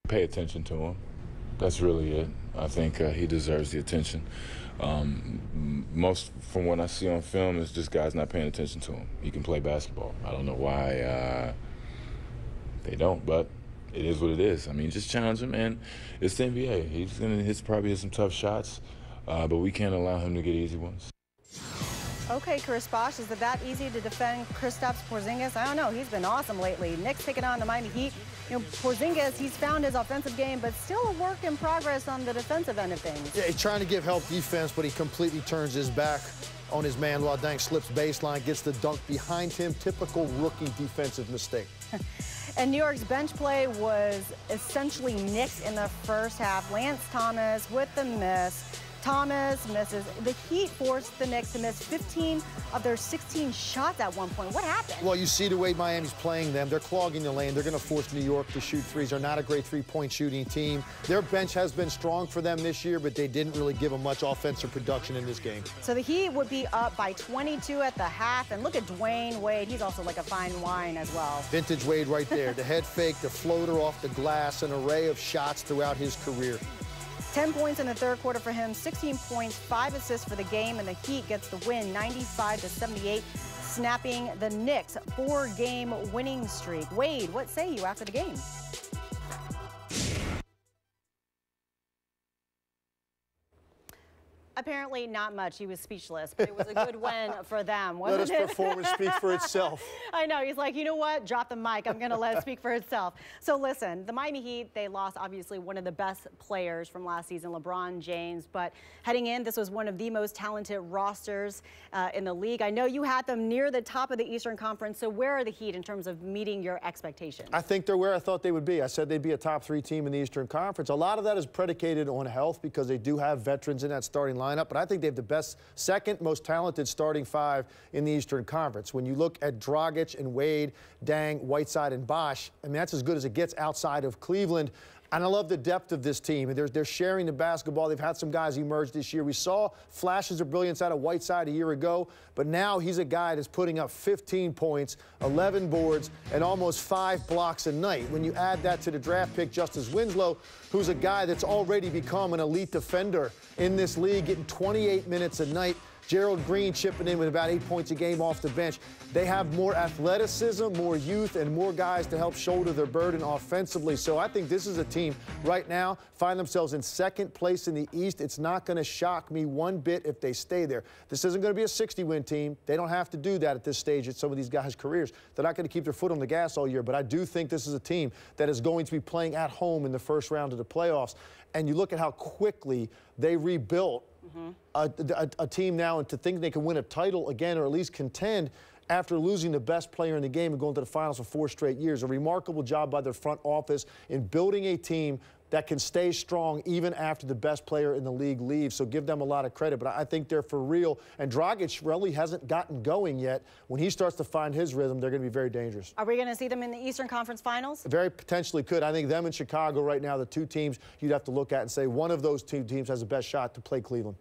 Pay attention to him. That's really it. I think he deserves the attention. Most from what I see on film is just guys not paying attention to him. He can play basketball. I don't know why they don't, but it is what it is. I mean, just challenge him, and it's the NBA. He's going to probably hit some tough shots, but we can't allow him to get easy ones. Okay, Chris Bosh, is it that easy to defend Kristaps Porzingis? I don't know. He's been awesome lately. Knicks taking on the Miami Heat. You know, Porzingis, he's found his offensive game, but still a work in progress on the defensive end of things. Yeah, he's trying to give help defense, but he completely turns his back on his man. Luol Deng slips baseline, gets the dunk behind him. Typical rookie defensive mistake. And New York's bench play was essentially Knicks in the first half. Lance Thomas with the miss. Thomas misses. The Heat forced the Knicks to miss 15 of their 16 shots at one point. What happened? Well, you see the way Miami's playing them. They're clogging the lane. They're going to force New York to shoot threes. They're not a great three-point shooting team. Their bench has been strong for them this year, but they didn't really give them much offensive production in this game. So the Heat would be up by 22 at the half. And look at Dwayne Wade. He's also like a fine wine as well. Vintage Wade right there. The head fake, the floater off the glass, an array of shots throughout his career. 10 points in the third quarter for him, 16 points, 5 assists for the game, and the Heat gets the win 95-78, snapping the Knicks' 4-game winning streak. Wade, what say you after the game? Apparently not much. He was speechless, but it was a good win for them, wasn't it? Let his performance speak for itself. I know. He's like, you know what? Drop the mic. I'm going to let it speak for itself. So listen, the Miami Heat, they lost obviously one of the best players from last season, LeBron James. But heading in, this was one of the most talented rosters in the league. I know you had them near the top of the Eastern Conference. So where are the Heat in terms of meeting your expectations? I think they're where I thought they would be. I said they'd be a top 3 team in the Eastern Conference. A lot of that is predicated on health because they do have veterans in that starting lineup. But I think they have the best, second most talented starting 5 in the Eastern Conference. When you look at Dragic and Wade, Deng, Whiteside, and Bosh, I mean, that's as good as it gets outside of Cleveland. And I love the depth of this team. They're sharing the basketball. They've had some guys emerge this year. We saw flashes of brilliance out of Whiteside a year ago, but now he's a guy that's putting up 15 points, 11 boards, and almost 5 blocks a night. When you add that to the draft pick, Justice Winslow, who's a guy that's already become an elite defender in this league, getting 28 minutes a night. Gerald Green chipping in with about 8 points a game off the bench. They have more athleticism, more youth, and more guys to help shoulder their burden offensively. So I think this is a team right now find themselves in second place in the East. It's not going to shock me one bit if they stay there. This isn't going to be a 60-win team. They don't have to do that at this stage at some of these guys' careers. They're not going to keep their foot on the gas all year, but I do think this is a team that is going to be playing at home in the first round of the playoffs. And you look at how quickly they rebuilt a team now, and to think they can win a title again or at least contend after losing the best player in the game and going to the finals for 4 straight years. A remarkable job by their front office in building a team that can stay strong even after the best player in the league leaves. So give them a lot of credit. But I think they're for real. And Dragic really hasn't gotten going yet. When he starts to find his rhythm, they're going to be very dangerous. Are we going to see them in the Eastern Conference Finals? Very potentially could. I think them and Chicago right now, the 2 teams you'd have to look at and say one of those 2 teams has the best shot to play Cleveland.